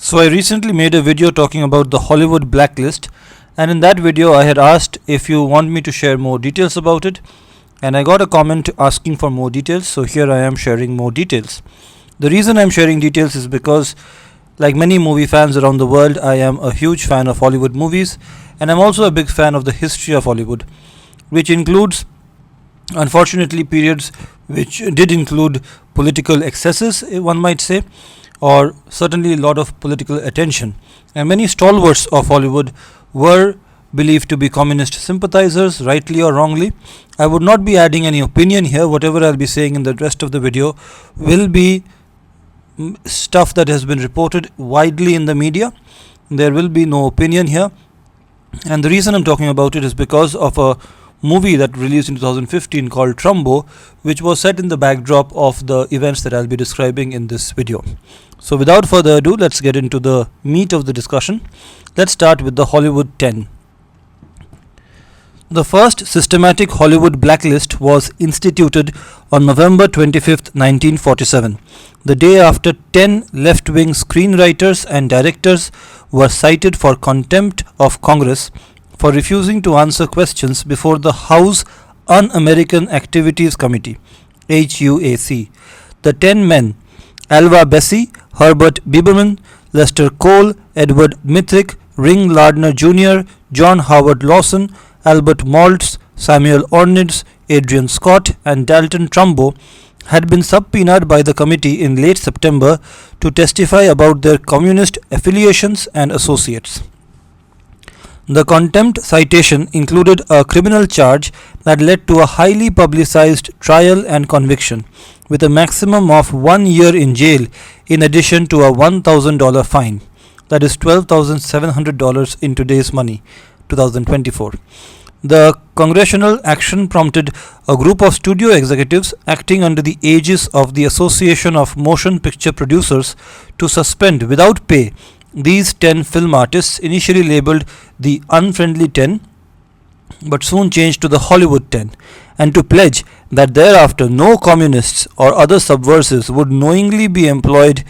So I recently made a video talking about the Hollywood Blacklist, and in that video I had asked if you want me to share more details about it, and I got a comment asking for more details, so here I am sharing more details. The reason I'm sharing details is because, like many movie fans around the world, I am a huge fan of Hollywood movies, and I'm also a big fan of the history of Hollywood, which includes, unfortunately, periods which did include political excesses, one might say, or certainly a lot of political attention. And many stalwarts of Hollywood were believed to be communist sympathizers, rightly or wrongly. I would not be adding any opinion here. Whatever I'll be saying in the rest of the video will be stuff that has been reported widely in the media. There will be no opinion here. And the reason I'm talking about it is because of a movie that released in 2015 called Trumbo, which was set in the backdrop of the events that I'll be describing in this video. So without further ado, let's get into the meat of the discussion. Let's start with the Hollywood 10. The first systematic Hollywood blacklist was instituted on November 25, 1947, the day after 10 left-wing screenwriters and directors were cited for contempt of Congress for refusing to answer questions before the House Un-American Activities Committee, HUAC. The 10 men, Alva Bessie, Herbert Biberman, Lester Cole, Edward Mithrick, Ring Lardner Jr., John Howard Lawson, Albert Maltz, Samuel Ornids, Adrian Scott, and Dalton Trumbo, had been subpoenaed by the committee in late September to testify about their communist affiliations and associates. The contempt citation included a criminal charge that led to a highly publicized trial and conviction, with a maximum of 1 year in jail in addition to a $1,000 fine, that is $12,700 in today's money, 2024. The congressional action prompted a group of studio executives acting under the aegis of the Association of Motion Picture Producers to suspend without pay these 10 film artists, initially labeled the Unfriendly 10 but soon changed to the Hollywood 10, and to pledge that thereafter no communists or other subversives would knowingly be employed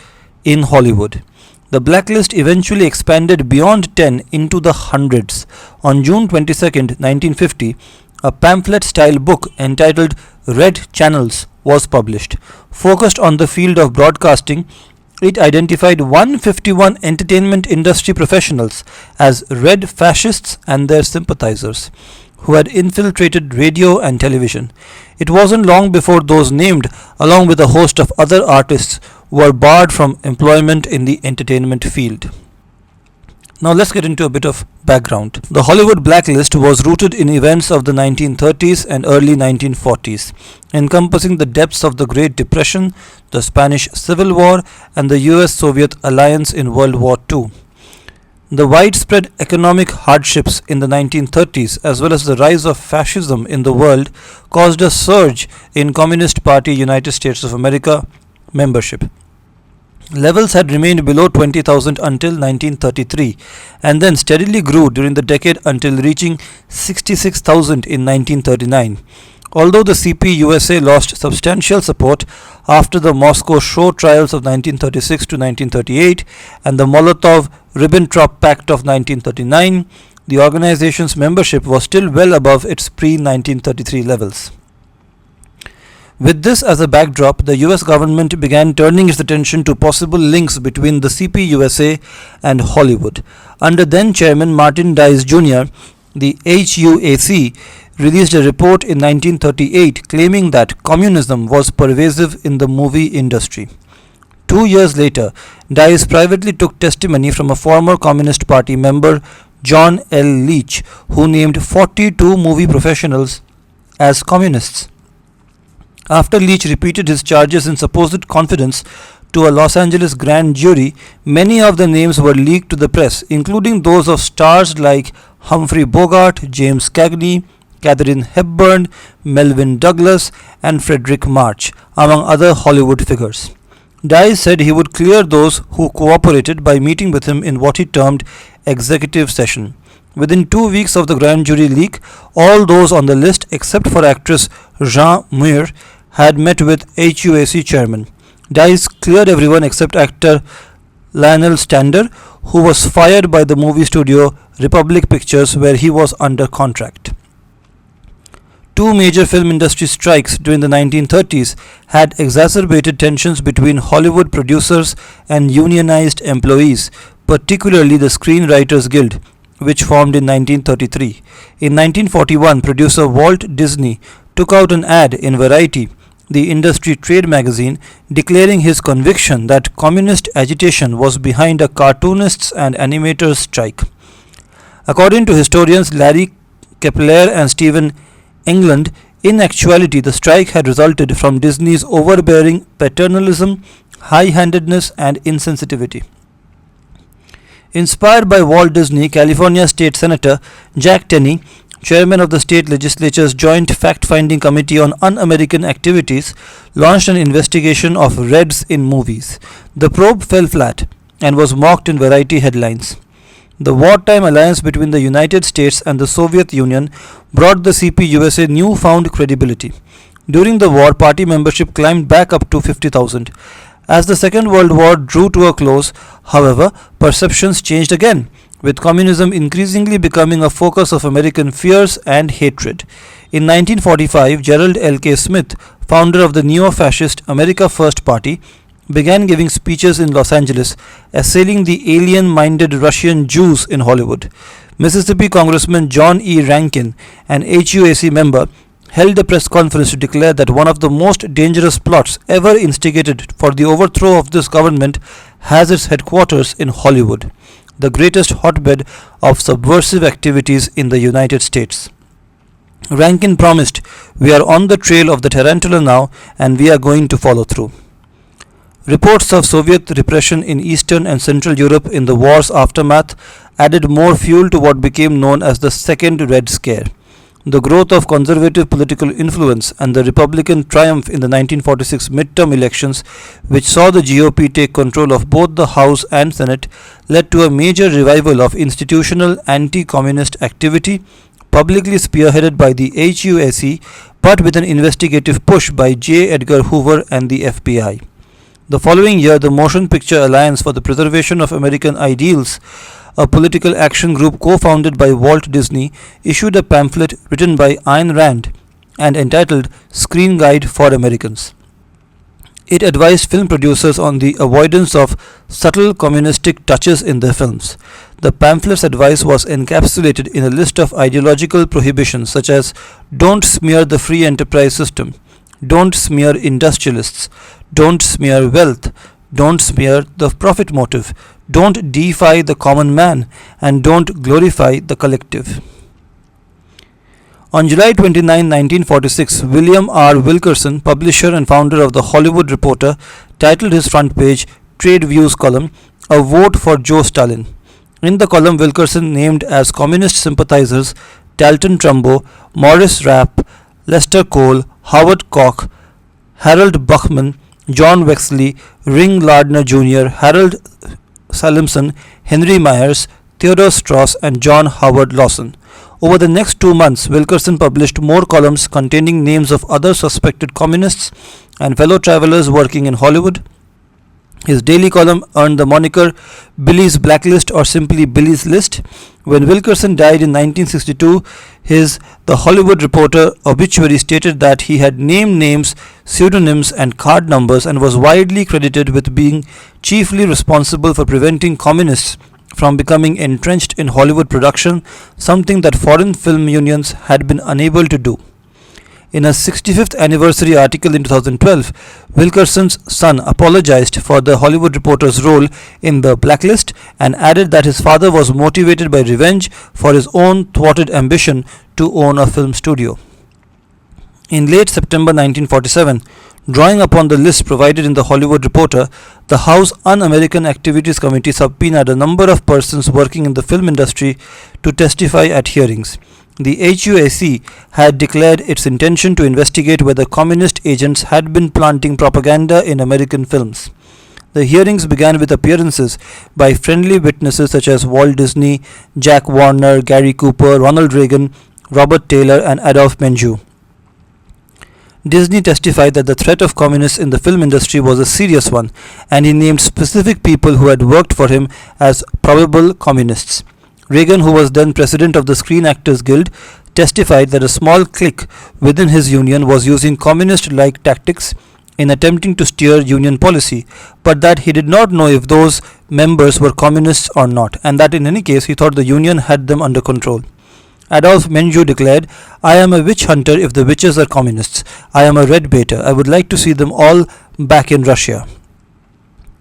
in Hollywood. The blacklist eventually expanded beyond 10 into the hundreds. On June 22, 1950, a pamphlet-style book entitled Red Channels was published. Focused on the field of broadcasting, it identified 151 entertainment industry professionals as red fascists and their sympathizers, who had infiltrated radio and television. It wasn't long before those named, along with a host of other artists, were barred from employment in the entertainment field. Now let's get into a bit of background. The Hollywood blacklist was rooted in events of the 1930s and early 1940s, encompassing the depths of the Great Depression, the Spanish Civil War, and the US-Soviet alliance in World War II. The widespread economic hardships in the 1930s, as well as the rise of fascism in the world, caused a surge in Communist Party United States of America membership. Levels had remained below 20,000 until 1933, and then steadily grew during the decade until reaching 66,000 in 1939. Although the CPUSA lost substantial support after the Moscow show trials of 1936 to 1938 and the Molotov-Ribbentrop Pact of 1939, the organization's membership was still well above its pre-1933 levels. With this as a backdrop, the US government began turning its attention to possible links between the CPUSA and Hollywood. Under then Chairman Martin Dice Jr., the HUAC released a report in 1938 claiming that communism was pervasive in the movie industry. 2 years later, Dice privately took testimony from a former Communist Party member, John L. Leach, who named 42 movie professionals as communists. After Leach repeated his charges in supposed confidence to a Los Angeles grand jury, many of the names were leaked to the press, including those of stars like Humphrey Bogart, James Cagney, Katharine Hepburn, Melvyn Douglas, and Frederick March, among other Hollywood figures. Dice said he would clear those who cooperated by meeting with him in what he termed executive session. Within 2 weeks of the grand jury leak, all those on the list except for actress Jean Muir had met with HUAC chairman. Dice cleared everyone except actor Lionel Stander, who was fired by the movie studio Republic Pictures, where he was under contract. Two major film industry strikes during the 1930s had exacerbated tensions between Hollywood producers and unionized employees, particularly the Screenwriters Guild, which formed in 1933. In 1941, producer Walt Disney took out an ad in Variety, the industry trade magazine, declaring his conviction that communist agitation was behind a cartoonists and animators strike. According to historians Larry Kepler and Stephen England, in actuality the strike had resulted from Disney's overbearing paternalism, high-handedness and insensitivity. Inspired by Walt Disney, California State Senator Jack Tenney, chairman of the state legislature's Joint Fact-Finding Committee on Un-American Activities, launched an investigation of Reds in movies. The probe fell flat and was mocked in Variety headlines. The wartime alliance between the United States and the Soviet Union brought the CPUSA newfound credibility. During the war, party membership climbed back up to 50,000. As the Second World War drew to a close, however, perceptions changed again, with communism increasingly becoming a focus of American fears and hatred. In 1945, Gerald L.K. Smith, founder of the neo-fascist America First Party, began giving speeches in Los Angeles, assailing the alien-minded Russian Jews in Hollywood. Mississippi Congressman John E. Rankin, an HUAC member, held a press conference to declare that one of the most dangerous plots ever instigated for the overthrow of this government has its headquarters in Hollywood, the greatest hotbed of subversive activities in the United States. Rankin promised, "We are on the trail of the tarantula now, and we are going to follow through." Reports of Soviet repression in Eastern and Central Europe in the war's aftermath added more fuel to what became known as the Second Red Scare. The growth of conservative political influence and the Republican triumph in the 1946 midterm elections, which saw the GOP take control of both the House and Senate, led to a major revival of institutional anti-communist activity, publicly spearheaded by the HUAC, but with an investigative push by J. Edgar Hoover and the FBI. The following year, the Motion Picture Alliance for the Preservation of American Ideals, a political action group co-founded by Walt Disney, issued a pamphlet written by Ayn Rand and entitled Screen Guide for Americans. It advised film producers on the avoidance of subtle communistic touches in their films. The pamphlet's advice was encapsulated in a list of ideological prohibitions such as don't smear the free enterprise system, don't smear industrialists, don't smear wealth, don't smear the profit motive, don't deify the common man, and don't glorify the collective. On July 29, 1946, William R. Wilkerson, publisher and founder of The Hollywood Reporter, titled his front page Trade Views column, "A Vote for Joe Stalin." In the column, Wilkerson named as communist sympathizers Dalton Trumbo, Morris Rapp, Lester Cole, Howard Koch, Harold Buckman, John Wexley, Ring Lardner Jr., Harold Salimson, Henry Myers, Theodore Strauss, and John Howard Lawson. Over the next 2 months, Wilkerson published more columns containing names of other suspected communists and fellow travelers working in Hollywood. His daily column earned the moniker Billy's Blacklist or simply Billy's List. When Wilkerson died in 1962, his The Hollywood Reporter obituary stated that he had named names, pseudonyms, and card numbers and was widely credited with being chiefly responsible for preventing communists from becoming entrenched in Hollywood production, something that foreign film unions had been unable to do. In a 65th anniversary article in 2012, Wilkerson's son apologized for the Hollywood Reporter's role in the Blacklist and added that his father was motivated by revenge for his own thwarted ambition to own a film studio. In late September 1947, drawing upon the list provided in the Hollywood Reporter, the House Un-American Activities Committee subpoenaed a number of persons working in the film industry to testify at hearings. The HUAC had declared its intention to investigate whether communist agents had been planting propaganda in American films. The hearings began with appearances by friendly witnesses such as Walt Disney, Jack Warner, Gary Cooper, Ronald Reagan, Robert Taylor, and Adolph Menjou. Disney testified that the threat of communists in the film industry was a serious one, and he named specific people who had worked for him as probable communists. Reagan, who was then president of the Screen Actors Guild, testified that a small clique within his union was using communist like tactics in attempting to steer union policy, but that he did not know if those members were communists or not, and that in any case he thought the union had them under control. Adolf Menju declared, "I am a witch hunter if the witches are communists. I am a red baiter. I would like to see them all back in Russia."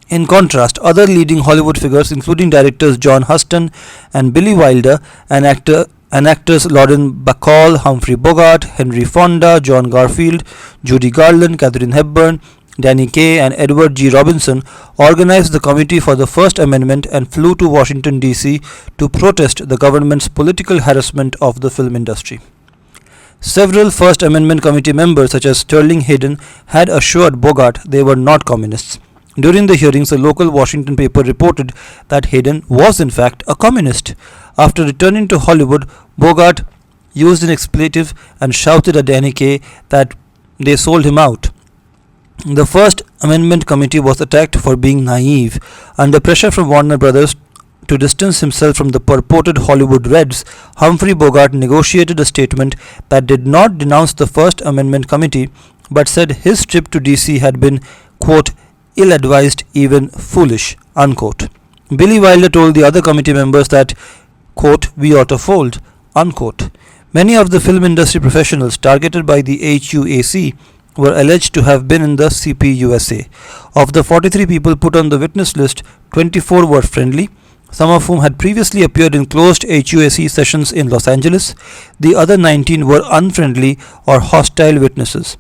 In contrast, other leading Hollywood figures, including directors John Huston and Billy Wilder, and actors Lauren Bacall, Humphrey Bogart, Henry Fonda, John Garfield, Judy Garland, Katharine Hepburn, Danny Kaye, and Edward G. Robinson, organized the Committee for the First Amendment and flew to Washington, D.C. to protest the government's political harassment of the film industry. Several First Amendment Committee members, such as Sterling Hayden, had assured Bogart they were not communists. During the hearings, a local Washington paper reported that Hayden was in fact a communist. After returning to Hollywood, Bogart used an expletive and shouted at Danny Kaye that they sold him out. The First Amendment Committee was attacked for being naive. Under pressure from Warner Brothers to distance himself from the purported Hollywood Reds, Humphrey Bogart negotiated a statement that did not denounce the First Amendment Committee, but said his trip to DC had been, quote, ill-advised, even foolish, unquote. Billy Wilder told the other committee members that, quote, we ought to fold, unquote. Many of the film industry professionals targeted by the HUAC were alleged to have been in the CPUSA. Of the 43 people put on the witness list, 24 were friendly, some of whom had previously appeared in closed HUAC sessions in Los Angeles. The other 19 were unfriendly or hostile witnesses,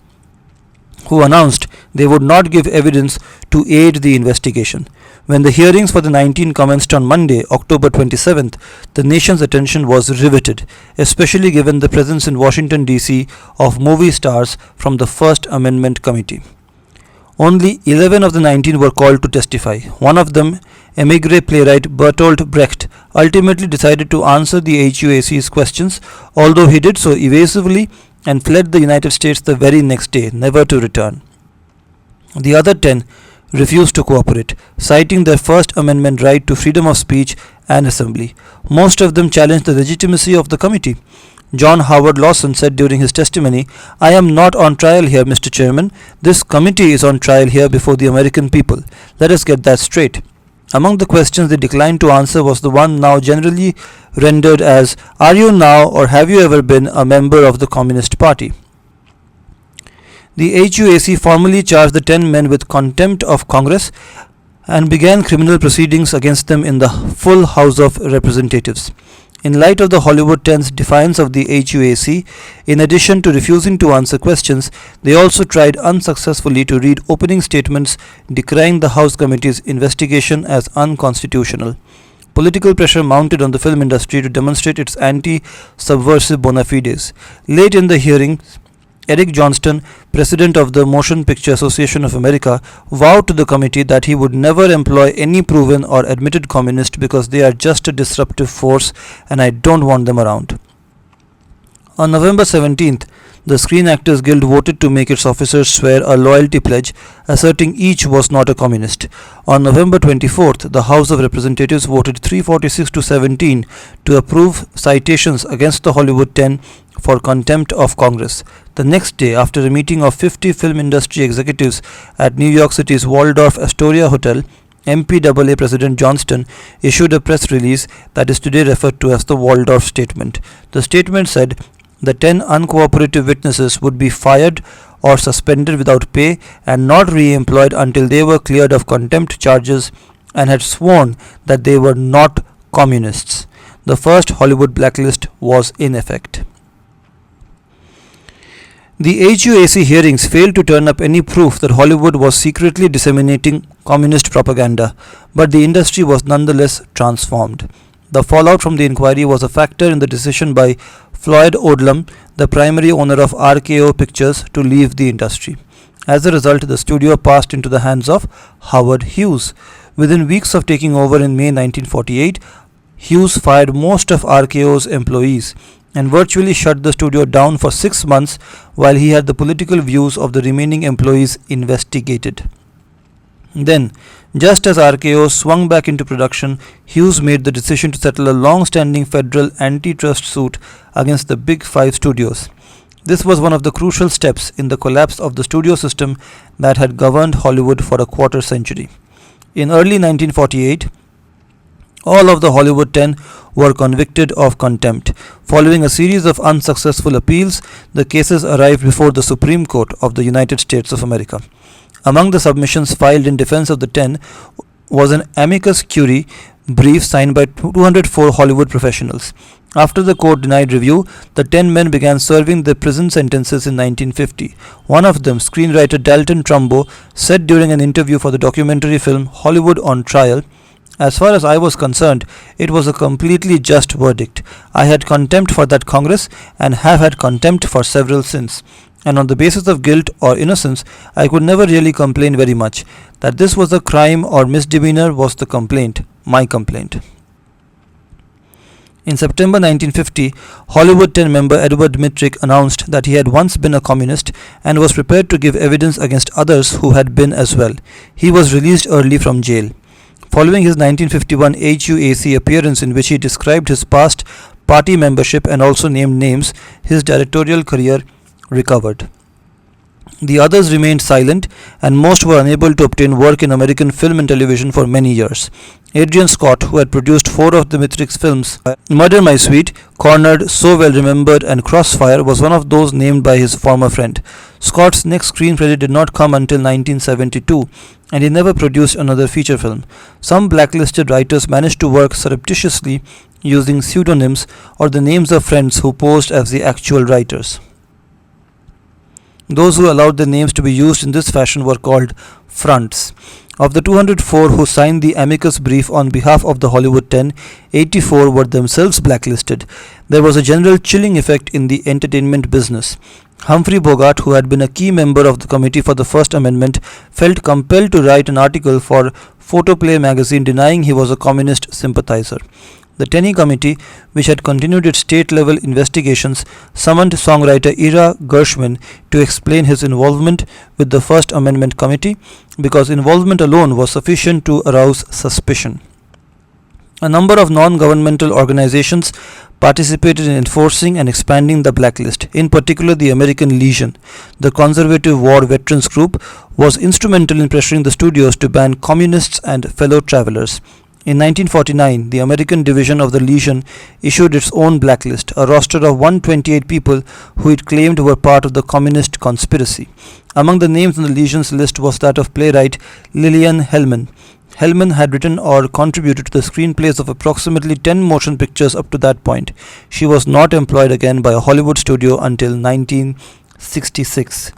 who announced they would not give evidence to aid the investigation. When the hearings for the 19 commenced on Monday, October 27th, the nation's attention was riveted, especially given the presence in Washington, D.C. of movie stars from the First Amendment Committee. Only 11 of the 19 were called to testify. One of them, emigre playwright Bertolt Brecht, ultimately decided to answer the HUAC's questions, although he did so evasively and fled the United States the very next day, never to return. The other 10 refused to cooperate, citing their First Amendment right to freedom of speech and assembly. Most of them challenged the legitimacy of the committee. John Howard Lawson said during his testimony, "I am not on trial here, Mr. Chairman. This committee is on trial here before the American people. Let us get that straight." Among the questions they declined to answer was the one now generally rendered as, "Are you now or have you ever been a member of the Communist Party?" The HUAC formally charged the 10 men with contempt of Congress and began criminal proceedings against them in the full House of Representatives. In light of the Hollywood 10's defiance of the HUAC, in addition to refusing to answer questions, they also tried unsuccessfully to read opening statements decrying the House Committee's investigation as unconstitutional. Political pressure mounted on the film industry to demonstrate its anti-subversive bona fides. Late in the hearings, Eric Johnston, president of the Motion Picture Association of America, vowed to the committee that he would never employ any proven or admitted communist because they are just a disruptive force and I don't want them around. On November 17th, the Screen Actors Guild voted to make its officers swear a loyalty pledge, asserting each was not a communist. On November 24th, the House of Representatives voted 346 to 17 to approve citations against the Hollywood 10 for contempt of Congress. The next day, after a meeting of 50 film industry executives at New York City's Waldorf Astoria Hotel, MPAA President Johnston issued a press release that is today referred to as the Waldorf Statement. The statement said the 10 uncooperative witnesses would be fired or suspended without pay and not re-employed until they were cleared of contempt charges and had sworn that they were not communists. The first Hollywood blacklist was in effect. The HUAC hearings failed to turn up any proof that Hollywood was secretly disseminating communist propaganda, but the industry was nonetheless transformed. The fallout from the inquiry was a factor in the decision by Floyd Odlum, the primary owner of RKO Pictures, to leave the industry. As a result, the studio passed into the hands of Howard Hughes. Within weeks of taking over in May 1948, Hughes fired most of RKO's employees and virtually shut the studio down for 6 months while he had the political views of the remaining employees investigated. Then, just as RKO swung back into production, Hughes made the decision to settle a long standing federal antitrust suit against the Big Five studios. This was one of the crucial steps in the collapse of the studio system that had governed Hollywood for a quarter century. In early 1948, all of the Hollywood 10 were convicted of contempt. Following a series of unsuccessful appeals, the cases arrived before the Supreme Court of the United States of America. Among the submissions filed in defense of the 10 was an amicus curiae brief signed by 204 Hollywood professionals. After the court denied review, the 10 men began serving their prison sentences in 1950. One of them, screenwriter Dalton Trumbo, said during an interview for the documentary film Hollywood on Trial, "As far as I was concerned, it was a completely just verdict. I had contempt for that Congress and have had contempt for several since. And on the basis of guilt or innocence, I could never really complain very much. That this was a crime or misdemeanor was the complaint, my complaint." In September 1950, Hollywood 10 member Edward Mitrick announced that he had once been a communist and was prepared to give evidence against others who had been as well. He was released early from jail. Following his 1951 HUAC appearance, in which he described his past party membership and also named names, his directorial career recovered. The others remained silent, and most were unable to obtain work in American film and television for many years. Adrian Scott, who had produced 4 of the Mitrick's films, Murder My Sweet, Cornered, So Well Remembered, and Crossfire, was one of those named by his former friend. Scott's next screen credit did not come until 1972, and he never produced another feature film. Some blacklisted writers managed to work surreptitiously using pseudonyms or the names of friends who posed as the actual writers. Those who allowed their names to be used in this fashion were called fronts. Of the 204 who signed the amicus brief on behalf of the Hollywood 10, 84 were themselves blacklisted. There was a general chilling effect in the entertainment business. Humphrey Bogart, who had been a key member of the committee for the First Amendment, felt compelled to write an article for Photoplay magazine denying he was a communist sympathizer. The Tenney Committee, which had continued its state-level investigations, summoned songwriter Ira Gershwin to explain his involvement with the First Amendment Committee, because involvement alone was sufficient to arouse suspicion. A number of non-governmental organizations participated in enforcing and expanding the blacklist. In particular, the American Legion, the conservative war veterans group, was instrumental in pressuring the studios to ban communists and fellow travelers. In 1949, the American division of the Legion issued its own blacklist, a roster of 128 people who it claimed were part of the communist conspiracy. Among the names on the Legion's list was that of playwright Lillian Hellman. Hellman had written or contributed to the screenplays of approximately 10 motion pictures up to that point. She was not employed again by a Hollywood studio until 1966.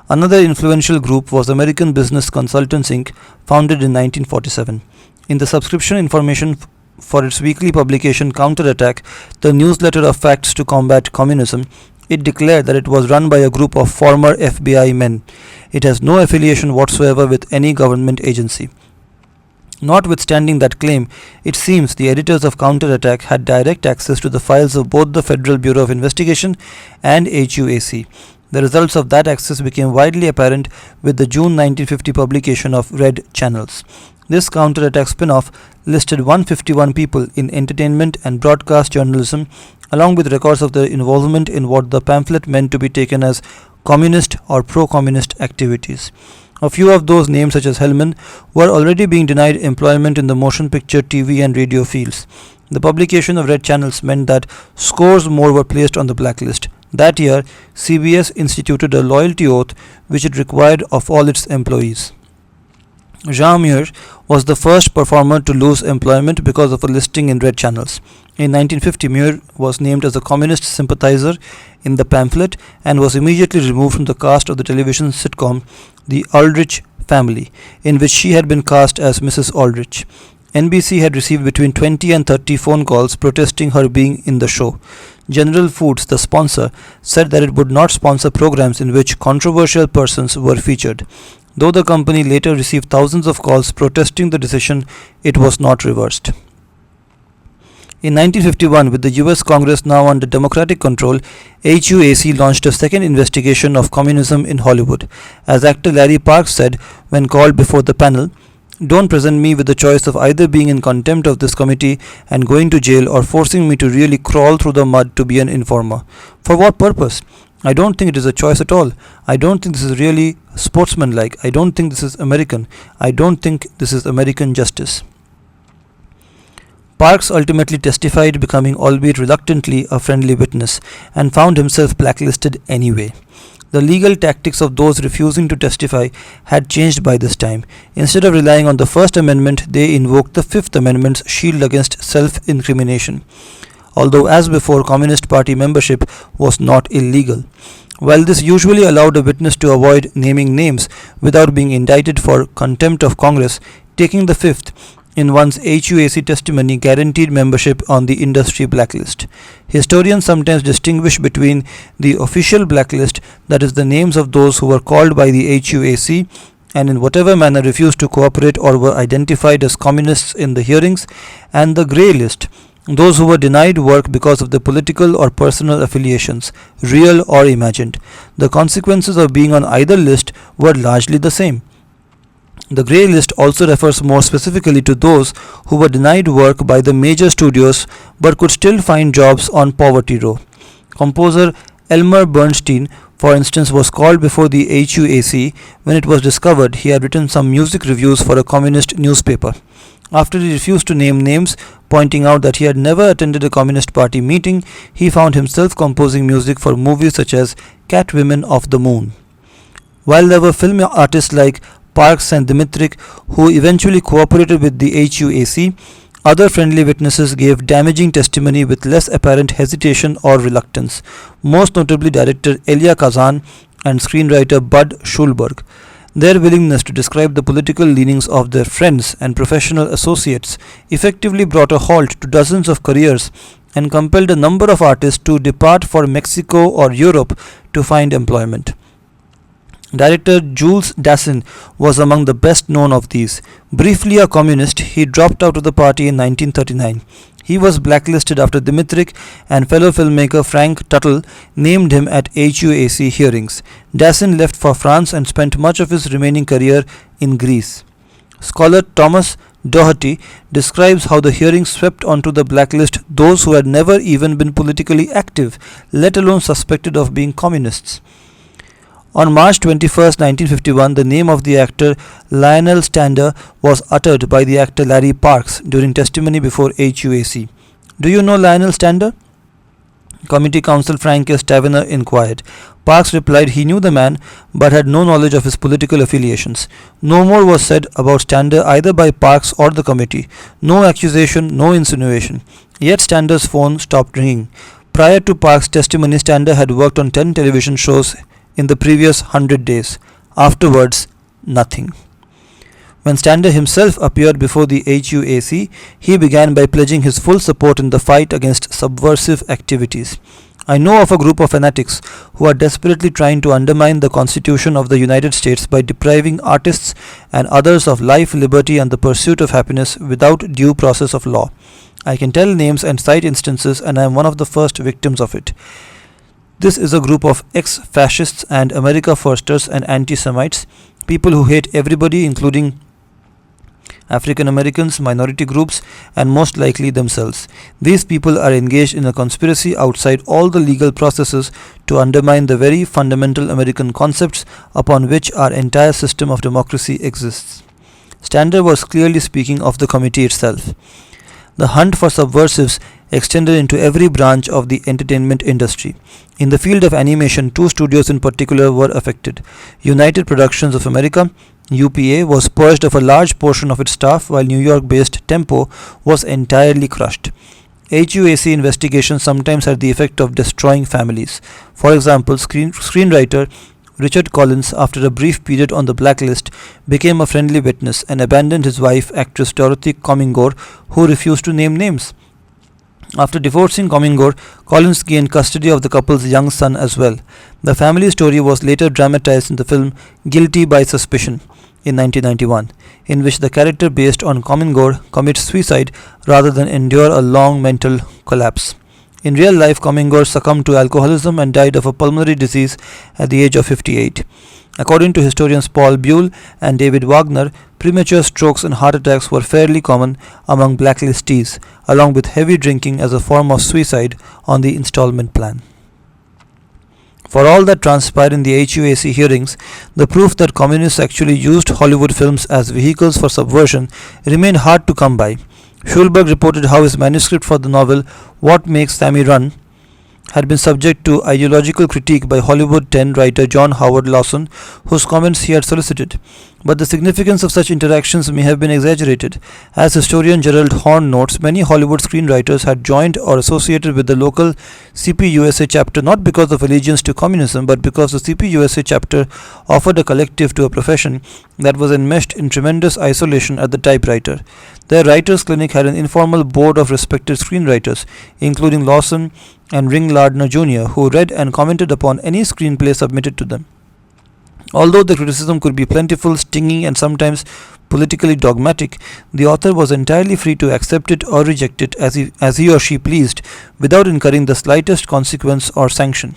Another influential group was American Business Consultants Inc., founded in 1947. In the subscription information for its weekly publication Counterattack, the newsletter of facts to combat communism, it declared that it was run by a group of former FBI men. It has no affiliation whatsoever with any government agency. Notwithstanding that claim, it seems the editors of Counterattack had direct access to the files of both the Federal Bureau of Investigation and HUAC. The results of that access became widely apparent with the June 1950 publication of Red Channels. This Counterattack spin-off listed 151 people in entertainment and broadcast journalism, along with records of their involvement in what the pamphlet meant to be taken as communist or pro-communist activities. A few of those names, such as Hellman, were already being denied employment in the motion picture, TV and radio fields. The publication of Red Channels meant that scores more were placed on the blacklist. That year, CBS instituted a loyalty oath which it required of all its employees. Jean Muir was the first performer to lose employment because of a listing in Red Channels. In 1950, Muir was named as a communist sympathizer in the pamphlet and was immediately removed from the cast of the television sitcom The Aldrich Family, in which she had been cast as Mrs. Aldrich. NBC had received between 20 and 30 phone calls protesting her being in the show. General Foods, the sponsor, said that it would not sponsor programs in which controversial persons were featured. Though the company later received thousands of calls protesting the decision, it was not reversed. In 1951, with the US Congress now under Democratic control, HUAC launched a second investigation of communism in Hollywood. As actor Larry Parks said when called before the panel, "Don't present me with the choice of either being in contempt of this committee and going to jail or forcing me to really crawl through the mud to be an informer. For what purpose? I don't think it is a choice at all. I don't think this is really sportsmanlike. I don't think this is American. I don't think this is American justice." Parks ultimately testified, becoming, albeit reluctantly, a friendly witness, and found himself blacklisted anyway. The legal tactics of those refusing to testify had changed by this time. Instead of relying on the First Amendment, they invoked the Fifth Amendment's shield against self-incrimination, although as before, Communist Party membership was not illegal. While this usually allowed a witness to avoid naming names without being indicted for contempt of Congress, taking the Fifth in one's HUAC testimony guaranteed membership on the industry blacklist. Historians sometimes distinguish between the official blacklist, that is, the names of those who were called by the HUAC and in whatever manner refused to cooperate or were identified as communists in the hearings, and the grey list, those who were denied work because of their political or personal affiliations, real or imagined. The consequences of being on either list were largely the same. The grey list also refers more specifically to those who were denied work by the major studios but could still find jobs on Poverty Row. Composer Elmer Bernstein, for instance, was called before the HUAC when it was discovered he had written some music reviews for a communist newspaper. After he refused to name names, pointing out that he had never attended a Communist Party meeting, he found himself composing music for movies such as Catwomen of the Moon. While there were film artists like Parks and Dimitrik, who eventually cooperated with the HUAC, other friendly witnesses gave damaging testimony with less apparent hesitation or reluctance, most notably director Elia Kazan and screenwriter Bud Schulberg. Their willingness to describe the political leanings of their friends and professional associates effectively brought a halt to dozens of careers and compelled a number of artists to depart for Mexico or Europe to find employment. Director Jules Dassin was among the best known of these. Briefly a communist, he dropped out of the party in 1939. He was blacklisted after Dimitrik and fellow filmmaker Frank Tuttle named him at HUAC hearings. Dassin left for France and spent much of his remaining career in Greece. Scholar Thomas Doherty describes how the hearings swept onto the blacklist those who had never even been politically active, let alone suspected of being communists. On March 21, 1951, the name of the actor Lionel Stander was uttered by the actor Larry Parks during testimony before HUAC. "Do you know Lionel Stander?" Committee counsel Frank S. Tavener inquired. Parks replied he knew the man but had no knowledge of his political affiliations. No more was said about Stander either by Parks or the committee. No accusation, no insinuation. Yet Stander's phone stopped ringing. Prior to Parks' testimony, Stander had worked on 10 television shows in the previous 100 days. Afterwards, nothing. When Stander himself appeared before the HUAC, he began by pledging his full support in the fight against subversive activities. "I know of a group of fanatics who are desperately trying to undermine the Constitution of the United States by depriving artists and others of life, liberty, and the pursuit of happiness without due process of law. I can tell names and cite instances, and I am one of the first victims of it. This is a group of ex-fascists and America Firsters and anti-Semites, people who hate everybody, including African Americans, minority groups, and most likely themselves. These people are engaged in a conspiracy outside all the legal processes to undermine the very fundamental American concepts upon which our entire system of democracy exists." Stander was clearly speaking of the committee itself. The hunt for subversives extended into every branch of the entertainment industry. In the field of animation, two studios in particular were affected. United Productions of America, UPA, was purged of a large portion of its staff, while New York-based Tempo was entirely crushed. HUAC investigations sometimes had the effect of destroying families. For example, screenwriter Richard Collins, after a brief period on the blacklist, became a friendly witness and abandoned his wife, actress Dorothy Comingore, who refused to name names. After divorcing Comingore, Collins gained custody of the couple's young son as well. The family story was later dramatized in the film Guilty by Suspicion. in 1991, in which the character based on Komingor commits suicide rather than endure a long mental collapse. In real life, Komingor succumbed to alcoholism and died of a pulmonary disease at the age of 58. According to historians Paul Buell and David Wagner, premature strokes and heart attacks were fairly common among blacklistees, along with heavy drinking as a form of suicide on the installment plan. For all that transpired in the HUAC hearings, the proof that communists actually used Hollywood films as vehicles for subversion remained hard to come by. Schulberg reported how his manuscript for the novel What Makes Sammy Run had been subject to ideological critique by Hollywood 10 writer John Howard Lawson, whose comments he had solicited. But the significance of such interactions may have been exaggerated. As historian Gerald Horne notes, many Hollywood screenwriters had joined or associated with the local CPUSA chapter not because of allegiance to communism, but because the CPUSA chapter offered a collective to a profession that was enmeshed in tremendous isolation at the typewriter. Their writers' clinic had an informal board of respected screenwriters, including Lawson and Ring Lardner Jr., who read and commented upon any screenplay submitted to them. Although the criticism could be plentiful, stinging, and sometimes politically dogmatic, the author was entirely free to accept it or reject it as he or she pleased, without incurring the slightest consequence or sanction.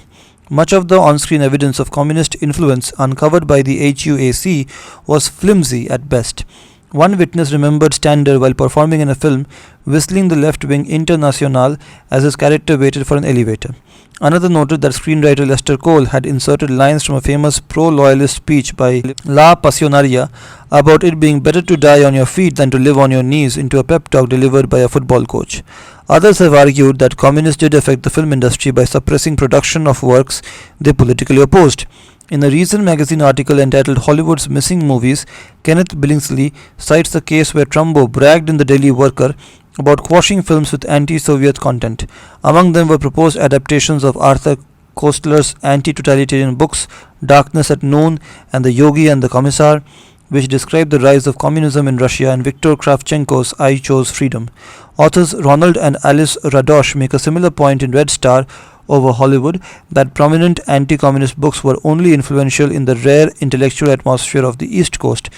Much of the on-screen evidence of communist influence uncovered by the HUAC was flimsy at best. One witness remembered Stander, while performing in a film, whistling the left-wing Internationale as his character waited for an elevator. Another noted that screenwriter Lester Cole had inserted lines from a famous pro-loyalist speech by La Pasionaria about it being better to die on your feet than to live on your knees into a pep talk delivered by a football coach. Others have argued that communists did affect the film industry by suppressing production of works they politically opposed. In a recent magazine article entitled Hollywood's Missing Movies, Kenneth Billingsley cites a case where Trumbo bragged in the Daily Worker about quashing films with anti-Soviet content. Among them were proposed adaptations of Arthur Koestler's anti-totalitarian books Darkness at Noon and The Yogi and the Commissar, which describe the rise of communism in Russia, and Viktor Kravchenko's I Chose Freedom. Authors Ronald and Alice Radosh make a similar point in Red Star over Hollywood that prominent anti-communist books were only influential in the rare intellectual atmosphere of the East Coast,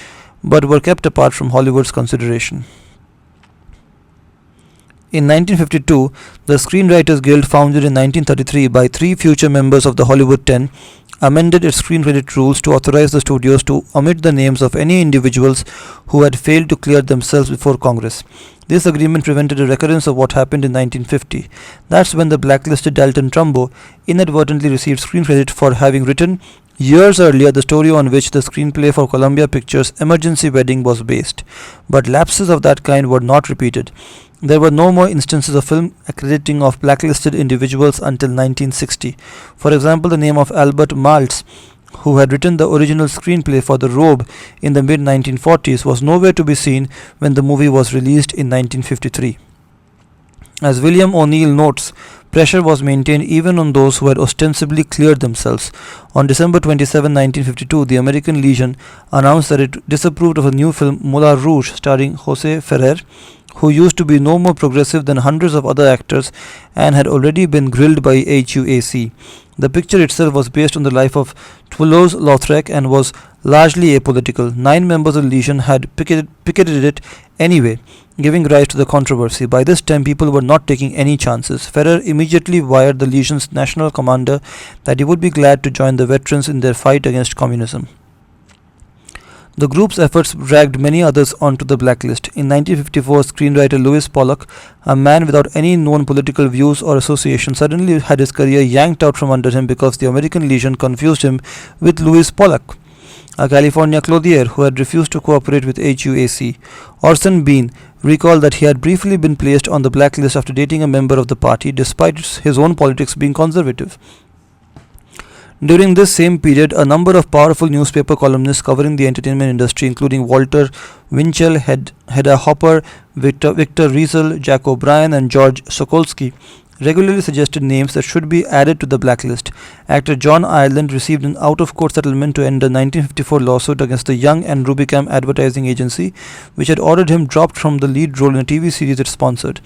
but were kept apart from Hollywood's consideration. In 1952, the Screenwriters Guild, founded in 1933 by 3 future members of the Hollywood 10, amended its screen credit rules to authorize the studios to omit the names of any individuals who had failed to clear themselves before Congress. This agreement prevented a recurrence of what happened in 1950. That's when the blacklisted Dalton Trumbo inadvertently received screen credit for having written, years earlier, the story on which the screenplay for Columbia Pictures' Emergency Wedding was based. But lapses of that kind were not repeated. There were no more instances of film accrediting of blacklisted individuals until 1960. For example, the name of Albert Maltz, who had written the original screenplay for The Robe in the mid-1940s, was nowhere to be seen when the movie was released in 1953. As William O'Neill notes, pressure was maintained even on those who had ostensibly cleared themselves. On December 27, 1952, the American Legion announced that it disapproved of a new film, Moulin Rouge, starring Jose Ferrer, who used to be no more progressive than hundreds of other actors and had already been grilled by HUAC. The picture itself was based on the life of Toulouse-Lautrec and was largely apolitical. 9 members of the Legion had picketed it anyway, giving rise to the controversy. By this time, people were not taking any chances. Ferrer immediately wired the Legion's national commander that he would be glad to join the veterans in their fight against communism. The group's efforts dragged many others onto the blacklist. In 1954, screenwriter Lewis Pollock, a man without any known political views or association, suddenly had his career yanked out from under him because the American Legion confused him with Lewis Pollock, a California clothier who had refused to cooperate with HUAC. Orson Bean recalled that he had briefly been placed on the blacklist after dating a member of the party, despite his own politics being conservative. During this same period, a number of powerful newspaper columnists covering the entertainment industry, including Walter Winchell, Hedda Hopper, Victor Riesel, Jack O'Brien, and George Sokolsky, regularly suggested names that should be added to the blacklist. Actor John Ireland received an out-of-court settlement to end a 1954 lawsuit against the Young and Rubicam advertising agency, which had ordered him dropped from the lead role in a TV series it sponsored.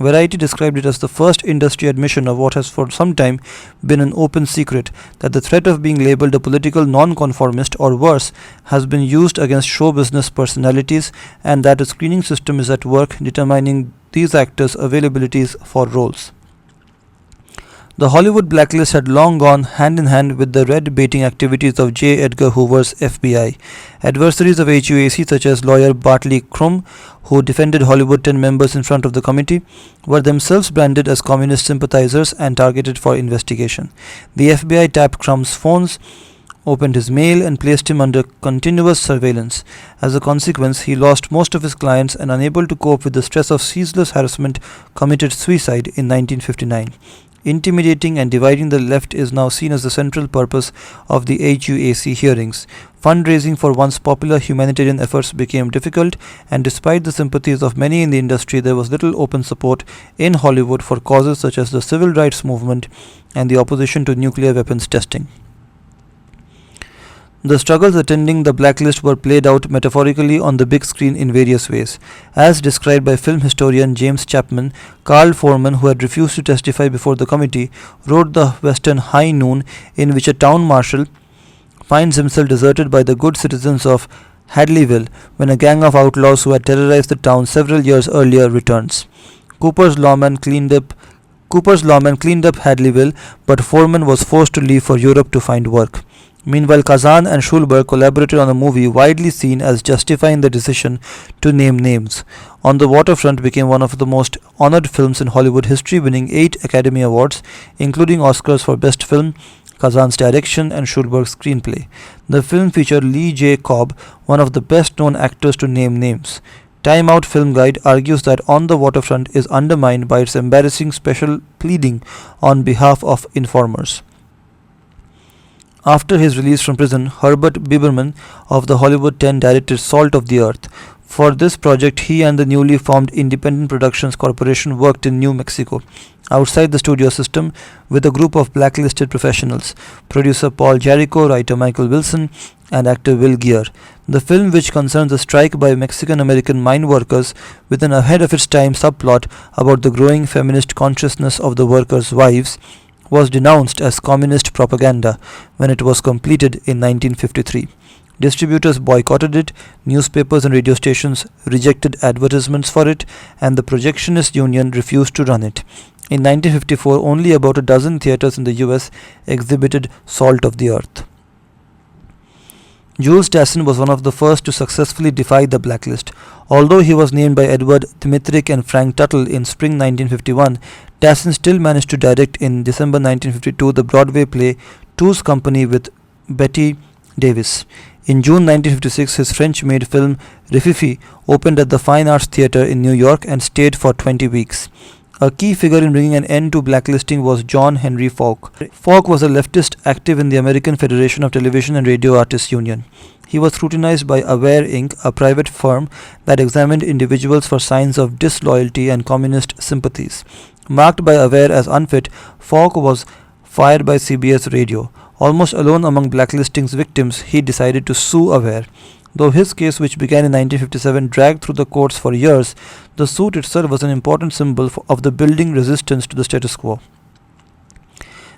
Variety described it as the first industry admission of what has for some time been an open secret, that the threat of being labeled a political nonconformist or worse has been used against show business personalities, and that a screening system is at work determining these actors' availabilities for roles. The Hollywood blacklist had long gone hand in hand with the red baiting activities of J. Edgar Hoover's FBI. Adversaries of HUAC, such as lawyer Bartley Crum, who defended Hollywood 10 members in front of the committee, were themselves branded as communist sympathizers and targeted for investigation. The FBI tapped Crum's phones, opened his mail, and placed him under continuous surveillance. As a consequence, he lost most of his clients and, unable to cope with the stress of ceaseless harassment, committed suicide in 1959. Intimidating and dividing the left is now seen as the central purpose of the HUAC hearings. Fundraising for once popular humanitarian efforts became difficult, and despite the sympathies of many in the industry, there was little open support in Hollywood for causes such as the civil rights movement and the opposition to nuclear weapons testing. The struggles attending the blacklist were played out metaphorically on the big screen in various ways. As described by film historian James Chapman, Carl Foreman, who had refused to testify before the committee, wrote the western High Noon, in which a town marshal finds himself deserted by the good citizens of Hadleyville when a gang of outlaws who had terrorized the town several years earlier returns. Cooper's lawmen cleaned up Hadleyville, but Foreman was forced to leave for Europe to find work. Meanwhile, Kazan and Schulberg collaborated on a movie widely seen as justifying the decision to name names. On the Waterfront became one of the most honored films in Hollywood history, winning 8 Academy Awards, including Oscars for Best Film, Kazan's direction, and Schulberg's screenplay. The film featured Lee J. Cobb, one of the best-known actors to name names. Time Out Film Guide argues that On the Waterfront is undermined by its embarrassing special pleading on behalf of informers. After his release from prison, Herbert Biberman of the Hollywood 10 directed Salt of the Earth. For this project, he and the newly formed Independent Productions Corporation worked in New Mexico, outside the studio system, with a group of blacklisted professionals: producer Paul Jarrico, writer Michael Wilson, and actor Will Geer. The film, which concerns a strike by Mexican-American mine workers with an ahead-of-its-time subplot about the growing feminist consciousness of the workers' wives, was denounced as communist propaganda when it was completed in 1953. Distributors boycotted it, newspapers and radio stations rejected advertisements for it, and the Projectionist Union refused to run it. In 1954, only about a dozen theaters in the US exhibited Salt of the Earth. Jules Tassin was one of the first to successfully defy the blacklist. Although he was named by Edward Dmytryk and Frank Tuttle in spring 1951, Tassin still managed to direct in December 1952 the Broadway play Two's Company with Betty Davis. In June 1956, his French-made film Rififi opened at the Fine Arts Theatre in New York and stayed for 20 weeks. A key figure in bringing an end to blacklisting was John Henry Falk. Falk was a leftist active in the American Federation of Television and Radio Artists Union. He was scrutinized by Aware Inc., a private firm that examined individuals for signs of disloyalty and communist sympathies. Marked by Aware as unfit, Falk was fired by CBS Radio. Almost alone among blacklisting's victims, he decided to sue Aware. Though his case, which began in 1957, dragged through the courts for years, the suit itself was an important symbol of the building resistance to the status quo.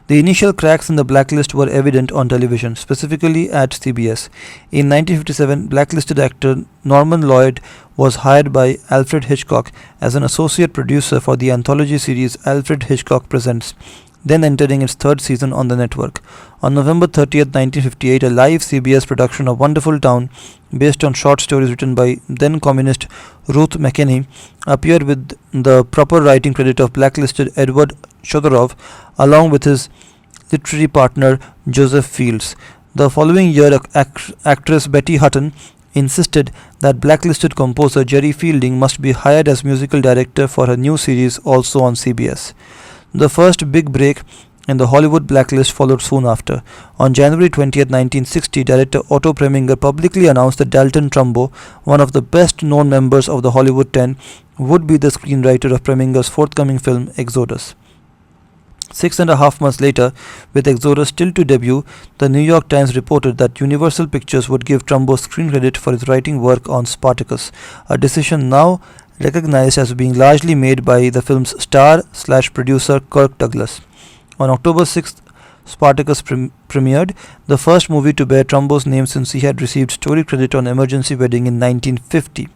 The initial cracks in the blacklist were evident on television, specifically at CBS. In 1957, blacklisted actor Norman Lloyd was hired by Alfred Hitchcock as an associate producer for the anthology series Alfred Hitchcock Presents, then entering its 3rd season on the network. On November 30th, 1958, a live CBS production of Wonderful Town, based on short stories written by then-communist Ruth McKinney, appeared with the proper writing credit of blacklisted Edward Chodorov, along with his literary partner Joseph Fields. The following year, actress Betty Hutton insisted that blacklisted composer Jerry Fielding must be hired as musical director for her new series, also on CBS. The first big break in the Hollywood blacklist followed soon after. On January 20, 1960, director Otto Preminger publicly announced that Dalton Trumbo, one of the best-known members of the Hollywood 10, would be the screenwriter of Preminger's forthcoming film Exodus. 6.5 months later, with Exodus still to debut, the New York Times reported that Universal Pictures would give Trumbo screen credit for his writing work on Spartacus, a decision now recognized as being largely made by the film's star/producer Kirk Douglas. On October 6th, Spartacus premiered, the first movie to bear Trumbo's name since he had received story credit on Emergency Wedding in 1950,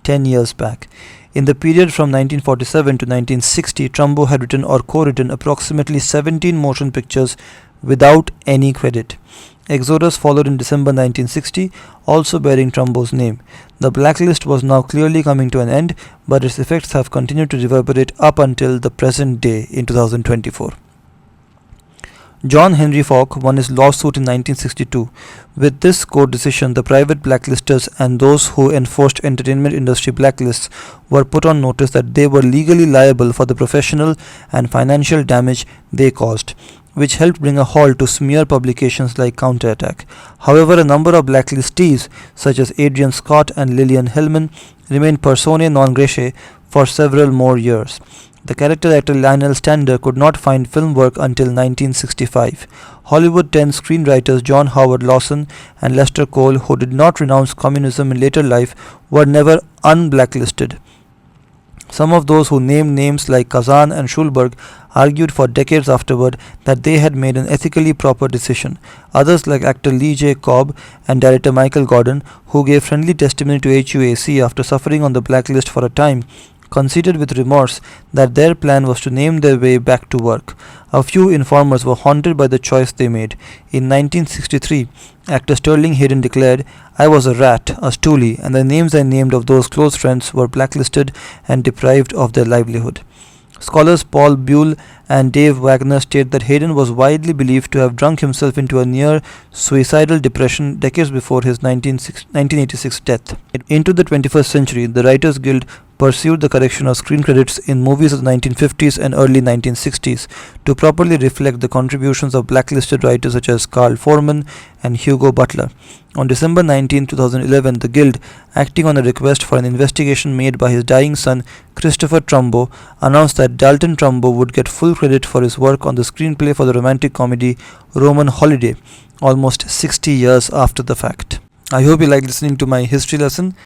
10 years back. In the period from 1947 to 1960, Trumbo had written or co-written approximately 17 motion pictures without any credit. Exodus followed in December 1960, also bearing Trumbo's name. The Blacklist was now clearly coming to an end, but its effects have continued to reverberate up until the present day in 2024. John Henry Falk won his lawsuit in 1962. With this court decision, the private blacklisters and those who enforced entertainment industry blacklists were put on notice that they were legally liable for the professional and financial damage they caused, which helped bring a halt to smear publications like Counterattack. However, a number of blacklistees, such as Adrian Scott and Lillian Hellman, remained personae non gratae for several more years. The character actor Lionel Stander could not find film work until 1965. Hollywood 10 screenwriters John Howard Lawson and Lester Cole, who did not renounce communism in later life, were never unblacklisted. Some of those who named names like Kazan and Schulberg argued for decades afterward that they had made an ethically proper decision. Others, like actor Lee J. Cobb and director Michael Gordon, who gave friendly testimony to HUAC after suffering on the blacklist for a time, conceded with remorse that their plan was to name their way back to work. A few informers were haunted by the choice they made. In 1963, actor Sterling Hayden declared, "I was a rat, a stoolie, and the names I named of those close friends were blacklisted and deprived of their livelihood." Scholars Paul Buell and Dave Wagner state that Hayden was widely believed to have drunk himself into a near suicidal depression decades before his 1986 death. Into the 21st century, the Writers Guild pursued the correction of screen credits in movies of the 1950s and early 1960s to properly reflect the contributions of blacklisted writers such as Carl Foreman and Hugo Butler. On December 19, 2011, the Guild, acting on a request for an investigation made by his dying son Christopher Trumbo, announced that Dalton Trumbo would get full credit for his work on the screenplay for the romantic comedy Roman Holiday, almost 60 years after the fact. I hope you like listening to my history lesson.